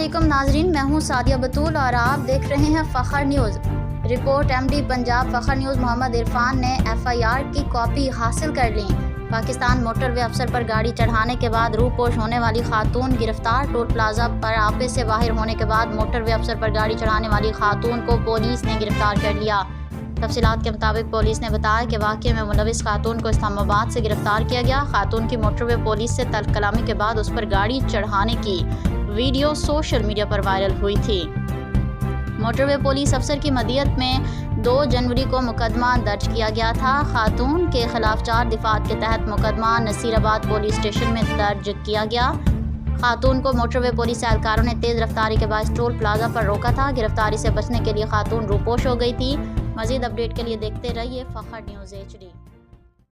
अस्सलामुअलैकुम नाजरीन, मैं हूं सादिया बतूल और आप देख रहे हैं Fakhr news. Report MD Punjab Fakhr news Mohammad Irfan ने एफआईआर की कॉपी हासिल कर ली। पाकिस्तान मोटरवे अफसर पर गाड़ी चढ़ाने के बाद रूपोश होने वाली खातून गिरफ्तार। टोल प्लाजा पर आपे से बाहर होने के बाद मोटरवे अफसर पर गाड़ी चढ़ाने वाली खातून को पुलिस ने गिरफ्तार कर लिया। तफसीलात के मुताबिक पुलिस ने बताया कि वाक़ये में मुलविस खातून को इस्लामाबाद से गिरफ्तार किया गया। खातून की मोटरवे पुलिस से तल्ख कलामी के बाद उस पर गाड़ी चढ़ाने की वीडियो सोशल मीडिया पर वायरल हुई थी। मोटरवे पुलिस अफसर की मदियत में 2 जनवरी को मुकदमा दर्ज किया गया था। खातून के खिलाफ 4 दफात के तहत मुकदमा नसीराबाद पुलिस स्टेशन में दर्ज किया गया। खातून को मोटरवे पुलिस एहलकारों ने तेज़ रफ्तारी के बाद टोल प्लाजा पर रोका था। गिरफ्तारी से बचने के लिए खातून रूपोश हो गई थी। मज़ीद अपडेट के लिए देखते रहिए फ़ख्र न्यूज़ HD।